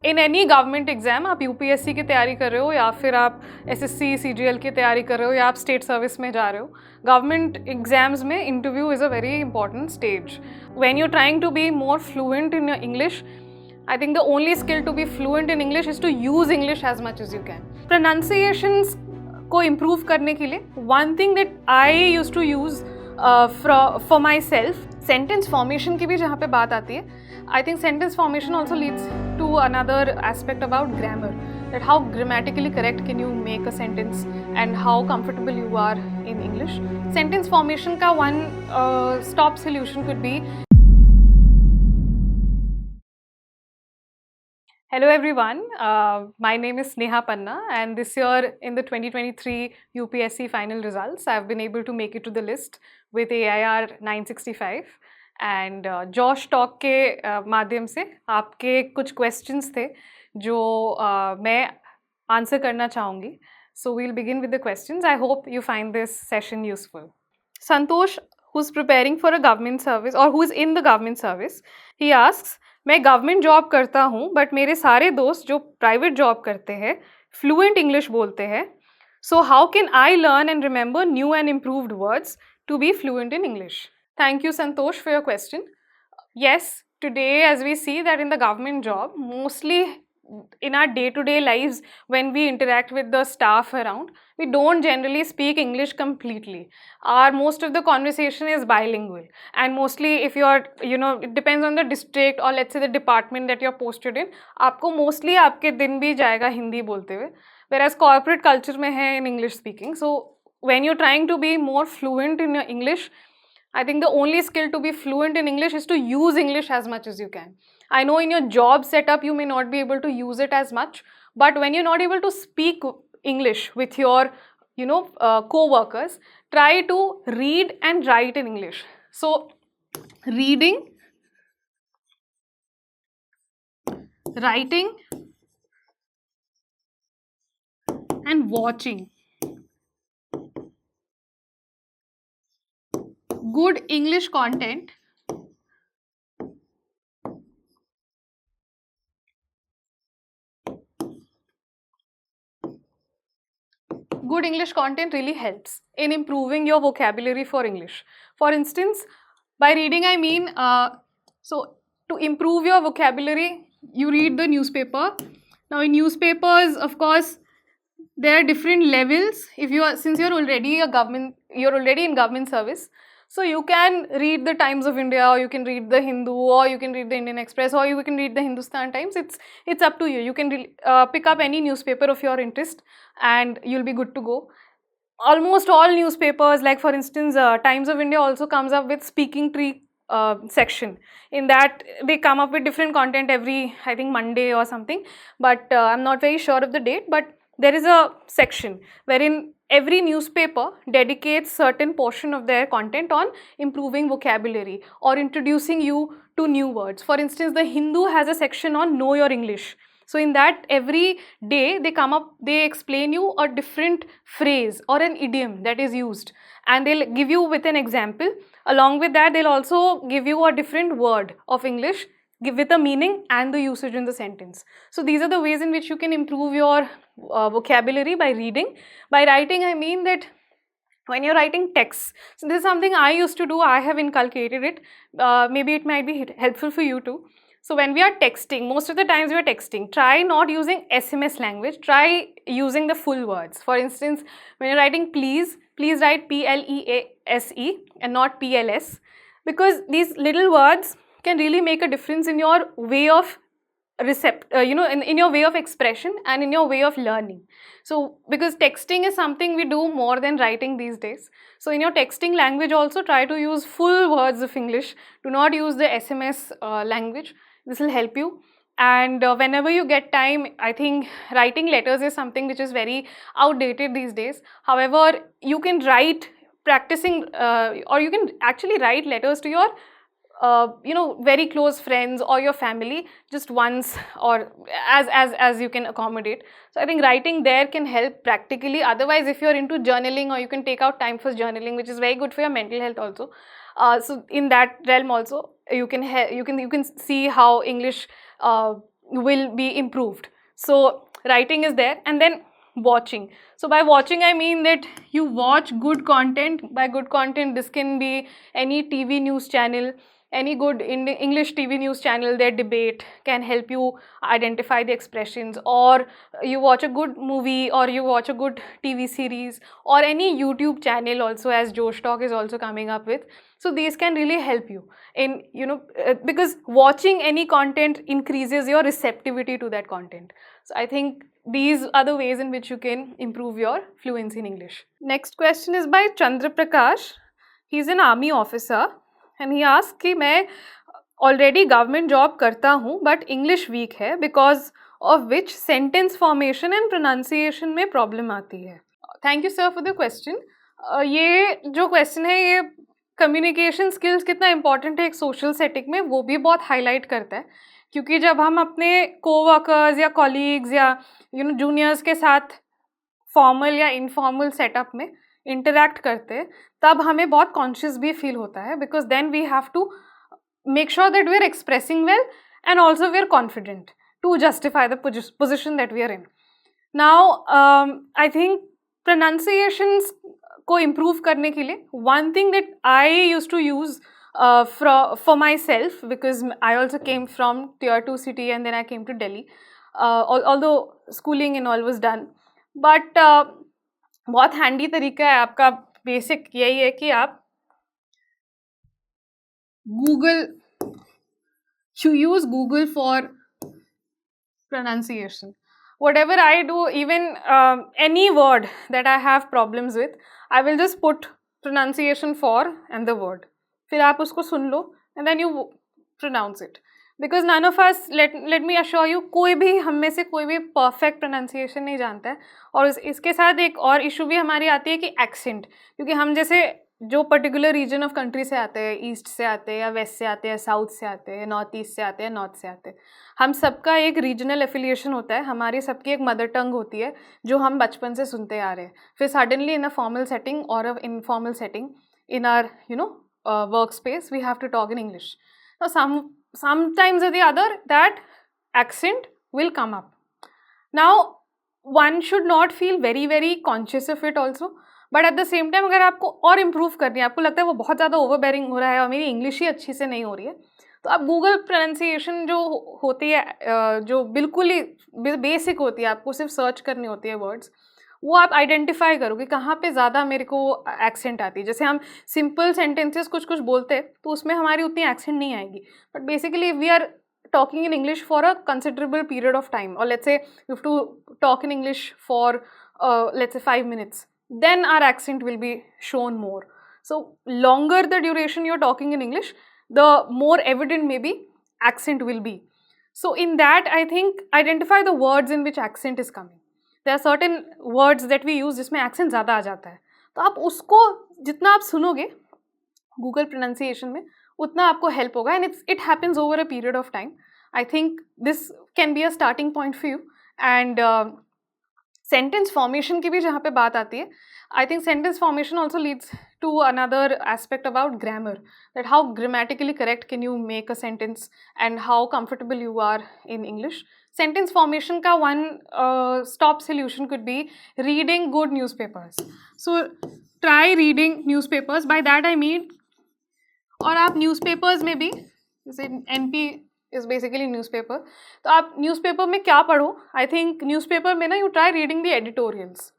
In any government exam, आप UPSC की तैयारी कर रहे हो या फिर आप एसएससी सीजीएल की तैयारी कर रहे हो या आप स्टेट सर्विस में जा रहे हो, गवर्नमेंट एग्जाम्स में interview is a very important stage. When you trying to be more fluent in English, I think the only skill to be fluent in English is to use English as much as you can. Pronunciations को improve करने के लिए, one thing that I used to use for myself, sentence formation की भी जहाँ पे बात आती है, I think sentence formation also leads to another aspect about grammar, that how grammatically correct can you make a sentence and how comfortable you are in English. Sentence formation का one stop solution could be. Hello everyone, my name is Sneha Panna, and this year in the 2023 UPSC final results, I've been able to make it to the list with AIR 965. And Josh Talk के माध्यम से आपके कुछ questions थे जो मैं answer करना चाहूँगी. So we'll begin with the questions. I hope you find this session useful. Santosh, who's preparing for a government service or who's in the government service, he asks, मैं गवर्नमेंट जॉब करता हूँ but मेरे सारे दोस्त जो private job करते हैं fluent English बोलते हैं, so how can I learn and remember new and improved words to be fluent in English? Thank you, Santosh, for your question. Yes, today as we see that in the government job, mostly in our day-to-day lives, when we interact with the staff around, we don't generally speak English completely. Most of the conversation is bilingual, and mostly if you are, it depends on the district or let's say the department that you're posted in. आपको mostly आपके दिन भी जाएगा हिंदी बोलते हुए, whereas corporate culture में है in English speaking. So when you're trying to be more fluent in your English, I think the only skill to be fluent in English is to use English as much as you can. I know in your job setup you may not be able to use it as much, but when you're not able to speak English with your co-workers, try to read and write in English. So reading, writing and watching good English content really helps in improving your vocabulary for English. For instance, by reading I mean, so to improve your vocabulary, you read the newspaper. Now in newspapers, of course, there are different levels. Since you're already in government service, so you can read the Times of India, or you can read the Hindu, or you can read the Indian Express, or you can read the Hindustan Times. It's up to you. You can pick up any newspaper of your interest and you'll be good to go. Almost all newspapers, like for instance Times of India also comes up with speaking tree section. In that they come up with different content every, I think, Monday or something, but I'm not very sure of the date, but there is a section wherein every newspaper dedicates certain portion of their content on improving vocabulary or introducing you to new words. For instance, the Hindu has a section on Know Your English. So in that, every day they explain you a different phrase or an idiom that is used, and they'll give you with an example. Along with that, they'll also give you a different word of English with a meaning and the usage in the sentence. So these are the ways in which you can improve your vocabulary by reading. By writing, I mean that when you're writing texts, so this is something I used to do. I have inculcated it. Maybe it might be helpful for you too. So when we are texting, most of the times we are texting, try not using SMS language, try using the full words. For instance, when you're writing please write PLEASE and not PLS, because these little words can really make a difference in your way of in your way of expression and in your way of learning. So because texting is something we do more than writing these days, so in your texting language also try to use full words of English. Do not use the SMS language. This will help you. And whenever you get time, I think writing letters is something which is very outdated these days. However, you can write practicing or you can actually write letters to your very close friends or your family just once, or as you can accommodate. So I think writing there can help practically. Otherwise, if you're into journaling, or you can take out time for journaling, which is very good for your mental health also. So in that realm also, you can see how English will be improved. So writing is there, and then watching. So by watching I mean that you watch good content. By good content, this can be any TV news channel, any good English TV news channel. Their debate can help you identify the expressions, or you watch a good movie, or you watch a good TV series, or any YouTube channel also, as Josh Talk is also coming up with. So these can really help you in, because watching any content increases your receptivity to that content. So I think these are the ways in which you can improve your fluency in English. Next question is by Chandra Prakash. He's an army officer and he asks कि मैं already government job करता हूँ but English weak है, because of which sentence formation and pronunciation में problem आती है. Thank you sir for the question. ये जो question है ये कम्युनिकेशन स्किल्स कितना इंपॉर्टेंट है एक सोशल सेटिंग में, वो भी बहुत हाईलाइट करता है. क्योंकि जब हम अपने कोवर्कर्स या कॉलीग्स या जूनियर्स के साथ फॉर्मल या इनफॉर्मल सेटअप में इंटरैक्ट करते हैं, तब हमें बहुत कॉन्शियस भी फील होता है, because then we have to make sure that we are expressing well and also we are confident to justify the position that we are in. Now I think pronunciations को improve करने के लिए one thing that I use to use for myself, because I also came from tier 2 city and then I came to Delhi, although schooling and all was done, but बहुत handy तरीका है आपका. Basic यही है कि आप Google, you use Google for pronunciation. Whatever I do, even any word that I have problems with, I will just put pronunciation for and the word. फिर आप उसको सुन लो and then you pronounce it. Because none of us, let me assure you, कोई भी हम में से कोई भी perfect pronunciation नहीं जानता है. और इसके साथ एक और issue भी हमारी आती है कि accent. क्योंकि हम जैसे जो पर्टिकुलर रीजन ऑफ कंट्री से आते हैं, ईस्ट से आते हैं या वेस्ट से आते हैं, साउथ से आते हैं, नॉर्थ ईस्ट से आते हैं, नॉर्थ से आते हैं, हम सबका एक रीजनल एफिलिएशन होता है. हमारी सबकी एक मदर टंग होती है जो हम बचपन से सुनते आ रहे हैं. फिर suddenly in a formal setting और a informal setting in our workspace, we have to talk in English. Now sometimes or the other that accent will come up. Now one should not feel very very conscious of it also, but at the same time अगर आपको और improve करनी है, आपको लगता है वो बहुत ज़्यादा overbearing हो रहा है और मेरी इंग्लिश ही अच्छी से नहीं हो रही है, तो आप गूगल प्रोनाउंसिएशन जो होती है, जो बिल्कुल ही बेसिक होती है, आपको सिर्फ सर्च करनी होती है वर्ड्स, वो आप आइडेंटिफाई करो कि कहाँ पे ज़्यादा मेरे को एक्सेंट आती है. जैसे हम सिंपल सेंटेंसेस कुछ कुछ बोलते हैं तो उसमें हमारी उतनी एक्सेंट नहीं आएगी, but basically we are talking in English for a considerable period of time, or let's say you have to talk in English for let's say 5 minutes, then our accent will be shown more. So longer the duration you're talking in English, the more evident maybe accent will be. So in that I think identify the words in which accent is coming. There are certain words that we use जिसमें accent ज़्यादा आ जाता है, तो आप उसको जितना आप सुनोगे गूगल प्रोनाउंसिएशन में उतना आपको हेल्प होगा, and it happens over a period of time. I think this can be a starting point for you. And sentence formation की भी जहाँ पे बात आती है, I think sentence formation also leads to another aspect about grammar, that how grammatically correct can you make a sentence and how comfortable you are in English. Sentence formation का one stop solution could be reading good newspapers. So try reading newspapers. By that I mean, और आप newspapers में भी, जैसे NP is basically newspaper, तो आप newspaper में क्या पढ़ो, आई थिंक न्यूज़पेपर में ना you try reading the editorials.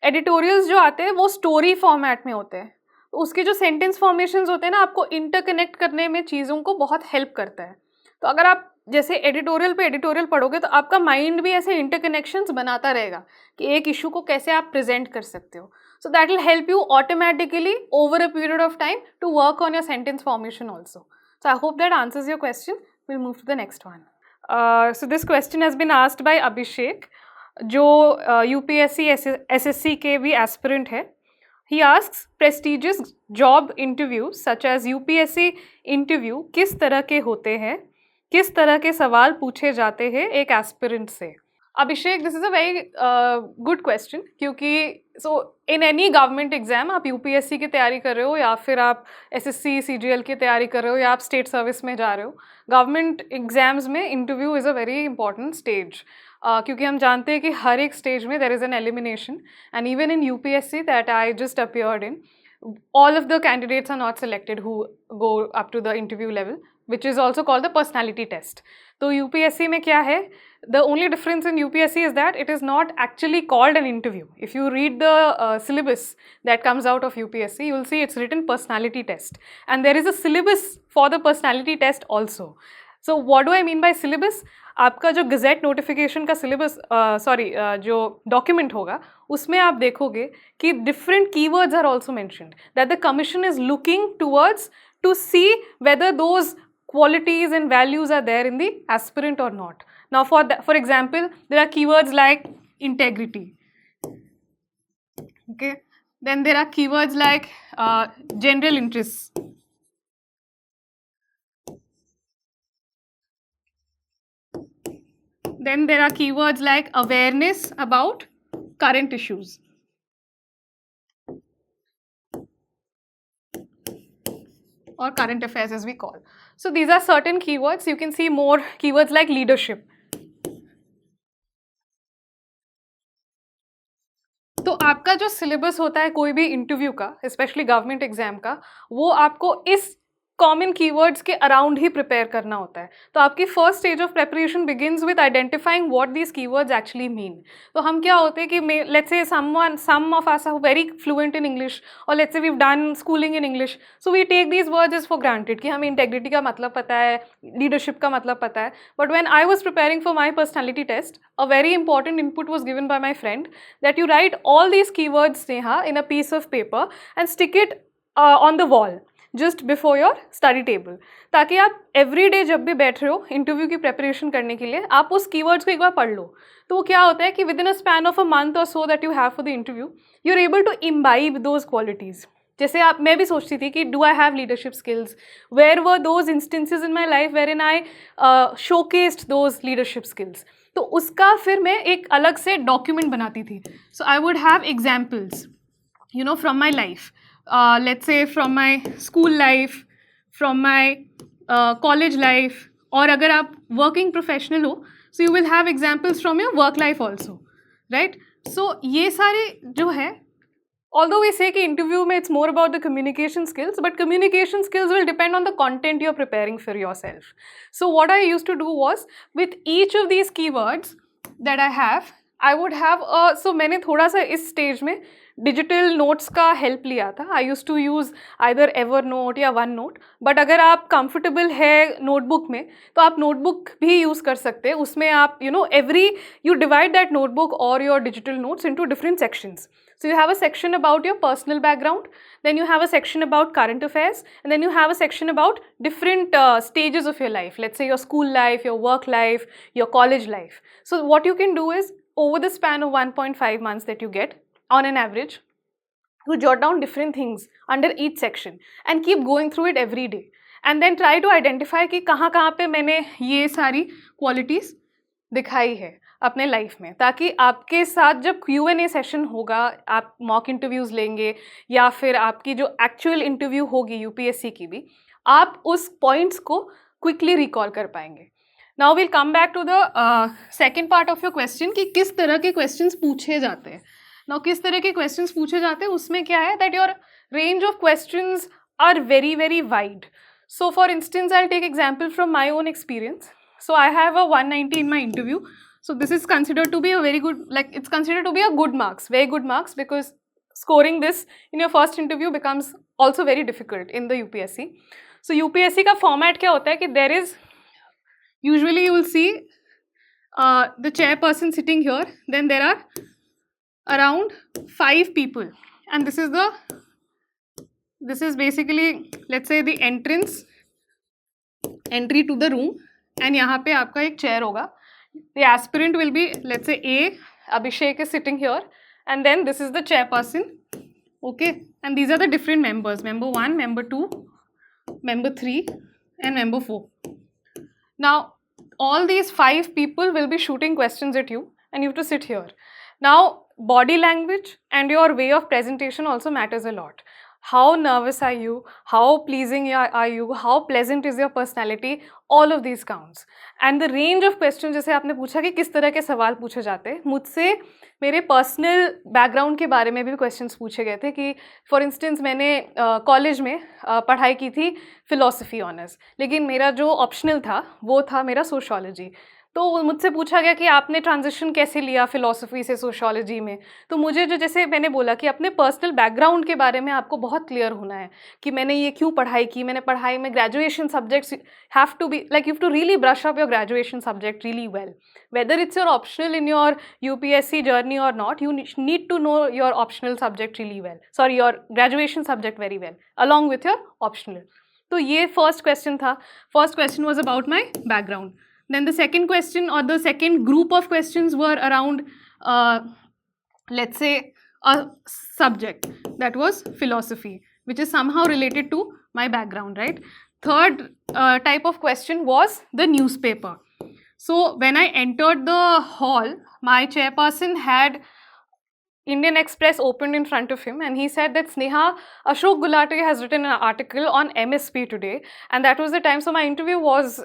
Editorials जो आते हैं वो स्टोरी फॉर्मेट में होते हैं, तो उसके जो सेंटेंस फॉर्मेशंस होते हैं ना, आपको इंटरकनेक्ट करने में चीज़ों को बहुत हेल्प करता है. तो अगर आप जैसे एडिटोरियल पे एडिटोरियल पढ़ोगे तो आपका माइंड भी ऐसे इंटरकनेक्शंस बनाता रहेगा कि एक इशू को कैसे आप प्रेजेंट कर सकते हो. So that will help you automatically over a period of time to work on your sentence formation also. So I hope that answers your question. We'll move to the next one. So this question has been asked by Abhishek, जो UPSC SSC के भी aspirant है. He asks, prestigious job interviews such as UPSC interview किस तरह के होते हैं, किस तरह के सवाल पूछे जाते हैं एक aspirant से. Abhishek, this is a very good question क्योंकि so in any government exam आप UPSC की तैयारी कर रहे हो या फिर आप SSC CGL की तैयारी कर रहे हो या आप स्टेट सर्विस में जा रहे हो, गवर्नमेंट एग्जाम्स में interview is a very important stage क्योंकि हम जानते हैं कि हर एक स्टेज में there is an elimination and even in UPSC that I just appeared in all of the candidates are not selected who go up to the interview level, which is also called the personality test. तो UPSC में क्या है? The only difference in UPSC is that it is not actually called an interview. If you read the syllabus that comes out of UPSC, you will see it's written personality test. And there is a syllabus for the personality test also. So what do I mean by syllabus? आपका जो gazette notification का syllabus जो document होगा उसमें आप देखोगे कि different keywords are also mentioned that the commission is looking towards to see whether those qualities and values are there in the aspirant or not. Now for example, there are keywords like integrity. Okay, then there are keywords like general interests. Then there are keywords like awareness about current issues. Or current affairs as we call. So these are certain keywords. You can see more keywords like leadership. तो आपका जो syllabus होता है कोई भी interview का, specially government exam का, वो आपको इस कॉमन कीवर्ड्स के अराउंड ही प्रिपेयर करना होता है. तो आपकी first stage of preparation begins with identifying what these keywords actually mean. तो हम क्या होते हैं कि let's say some of us are very fluent in English और let's say we have done schooling in English, so we take these words as for granted कि हमें integrity का मतलब पता है, लीडरशिप का मतलब पता है. But when I was preparing for my personality test, a very important input was given by my friend that you write all these keywords, Neha, in a piece of paper and stick it on the wall just before your study table, ताकि आप every day जब भी बैठ रहे हो interview की preparation करने के लिए आप उस कीवर्ड्स को एक बार पढ़ लो. तो वो क्या होता है कि within a span of a month और so that you have for the interview, you are able to imbibe those qualities. जैसे मैं भी सोचती थी कि do I have leadership skills, where were those instances in my life wherein I showcased those leadership skills. तो उसका फिर मैं एक अलग से डॉक्यूमेंट बनाती थी. So I would have examples from my life, let's say from my school life, from my college life, और अगर आप working professional हो, so you will have examples from your work life also, right? So ये सारे जो है, although we say कि interview में it's more about the communication skills, but communication skills will depend on the content you're preparing for yourself. So what I used to do was, with each of these keywords that I have, I would have so मैंने थोड़ा सा इस stage में digital notes का help लिया था. I use to use either Evernote या OneNote, but अगर आप कंफर्टेबल है नोटबुक में तो आप नोटबुक भी यूज़ कर सकते हैं. उसमें आप you divide that notebook or your digital notes into different sections. So you have a section about your personal background, then you have a section about current affairs, and then you have a section about different stages of your life. Let's say your school life, your work life, your college life. So what you can do is, over the span of 1.5 months that you get, on an average, you jot down different things under each section and keep going through it every day. And then try to identify कि कहाँ पे मैंने ये सारी qualities दिखाई है अपने life में, ताकि आपके साथ जब Q&A सेशन होगा, आप मॉक इंटरव्यूज़ लेंगे या फिर आपकी जो एक्चुअल इंटरव्यू होगी UPSC की भी, आप उस पॉइंट्स को क्विकली रिकॉल कर पाएंगे. Now will come back to the second part of your question कि किस तरह के क्वेश्चंस पूछे जाते हैं. नाउ किस तरह के क्वेश्चंस पूछे जाते हैं उसमें क्या है that your range of questions are very very wide. So for instance I take example from my own experience. So I have a 190 in my interview. So this is considered to be a very good, like it's considered to be a good marks, very good marks, because scoring this in your first interview becomes also very difficult in the UPSC. So UPSC का format क्या होता है कि there is, usually you will see the chairperson sitting here, then there are around 5 people, and this is basically, let's say, the entry to the room, and यहाँ पे आपका एक chair होगा. The aspirant will be, let's say, A, Abhishek is sitting here, and then this is the chairperson, okay, and these are the different members, member 1, member 2, member 3, and member 4. Now all these 5 people will be shooting questions at you and you have to sit here. Now, body language and your way of presentation also matters a lot. How nervous are you? How pleasing are you? How pleasant is your personality? All of these counts. And the range of questions, जैसे आपने पूछा कि किस तरह के सवाल पूछे जाते हैं, मुझसे मेरे पर्सनल बैकग्राउंड के बारे में भी क्वेश्चंस पूछे गए थे कि फॉर इंस्टेंस मैंने कॉलेज में पढ़ाई की थी फिलॉसफी ऑनर्स, लेकिन मेरा जो ऑप्शनल था वो था मेरा सोशियोलॉजी. तो मुझसे पूछा गया कि आपने ट्रांजिशन कैसे लिया फ़िलॉसफी से सोशियोलॉजी में. तो मुझे जो, जैसे मैंने बोला कि अपने पर्सनल बैकग्राउंड के बारे में आपको बहुत क्लियर होना है कि मैंने ये क्यों पढ़ाई की. मैंने पढ़ाई में graduation subjects have to be like, you have to really brush up your graduation subject really well. Whether it's your optional in your UPSC journey और not, you need to know your optional subject really well, sorry your graduation subject very well along with your optional. तो ये first question था. First question was about my background. Then the second question or the second group of questions were around, let's say, a subject that was philosophy, which is somehow related to my background, right? Third type of question was the newspaper. So when I entered the hall, my chairperson had Indian Express opened in front of him and he said that Sneha, Ashok Gulati has written an article on MSP today, and that was the time. So my interview was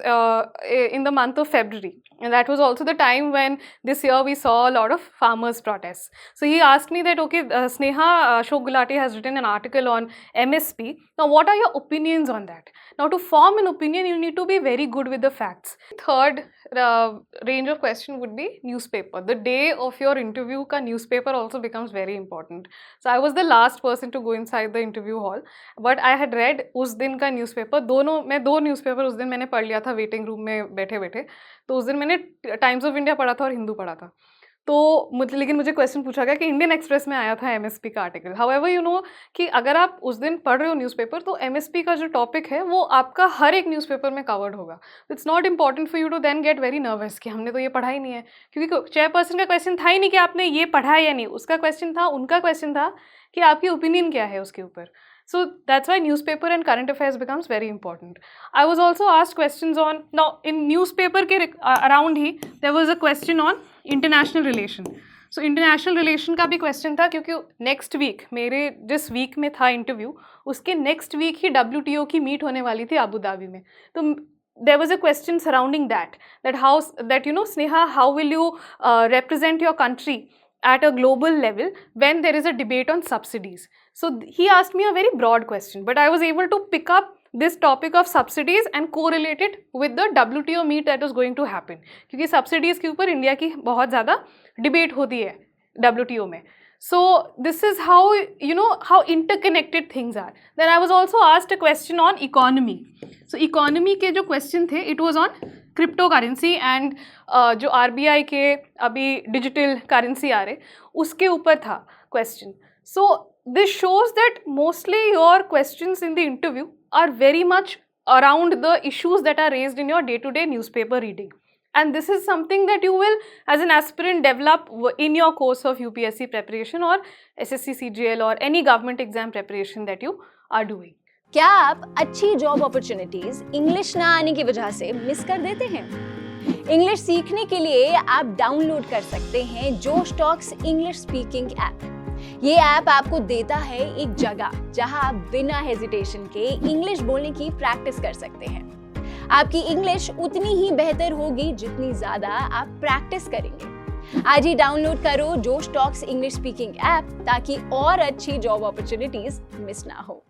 in the month of February, and that was also the time when this year we saw a lot of farmers protests. So he asked me that, okay, Sneha, Ashok Gulati has written an article on MSP. Now what are your opinions on that? Now to form an opinion you need to be very good with the facts. Third range of question would be newspaper. The day of your interview ka newspaper also becomes very important. So I was the last person to go inside the interview hall, but I had read उस दिन का newspaper. मैं दो newspaper उस दिन मैंने पढ़ लिया था waiting room में बैठे बैठे. तो उस दिन मैंने टाइम्स ऑफ इंडिया पढ़ा था और हिंदू पढ़ा था. तो लेकिन मुझे क्वेश्चन पूछा गया कि इंडियन एक्सप्रेस में आया था MSP का आर्टिकल. हाउएवर यू नो कि अगर आप उस दिन पढ़ रहे हो न्यूज़पेपर, तो MSP का जो टॉपिक है वो आपका हर एक न्यूज़पेपर में कवर्ड होगा. It's not important for you to then get very nervous कि हमने तो ये पढ़ा ही नहीं है, क्योंकि चेयरपर्सन का क्वेश्चन था ही नहीं कि आपने ये पढ़ा है या नहीं. उसका क्वेश्चन था, उनका क्वेश्चन था कि आपकी ओपिनियन क्या है उसके ऊपर. So that's why newspaper and current affairs becomes very important. I was also asked questions on, now in newspaper के around he there was a question on international relation. So international relation का भी question था, क्योंकि next week मेरे जिस week में था interview, उसके next week ही WTO की meet होने वाली थी अबू धाबी में. तो there was a question surrounding that you know, Sneha, how will you represent your country at a global level when there is a debate on subsidies. So he asked me a very broad question, but I was able to pick up this topic of subsidies and correlate it with the WTO meet that was going to happen, क्योंकि subsidies के ऊपर India की बहुत ज़्यादा debate होती है WTO में. So this is how, you know, how interconnected things are. Then I was also asked a question on economy. So economy के जो question थे, it was on crypto currency and जो RBI के अभी digital currency आ रहे उसके ऊपर था question. So this shows that mostly your questions in the interview are very much around the issues that are raised in your day to day newspaper reading, and this is something that you will as an aspirant develop in your course of UPSC preparation or SSC CGL or any government exam preparation that you are doing. क्या आप अच्छी job opportunities English ना आने की वजह से miss कर देते हैं? इंग्लिश सीखने के लिए आप डाउनलोड कर सकते हैं जोश टॉक्स इंग्लिश स्पीकिंग ऐप. ये ऐप आपको देता है एक जगह जहां आप बिना हेजिटेशन के इंग्लिश बोलने की प्रैक्टिस कर सकते हैं. आपकी इंग्लिश उतनी ही बेहतर होगी जितनी ज्यादा आप प्रैक्टिस करेंगे. आज ही डाउनलोड करो जोश टॉक्स इंग्लिश स्पीकिंग ऐप ताकि और अच्छी जॉब अपॉर्चुनिटीज मिस ना हो.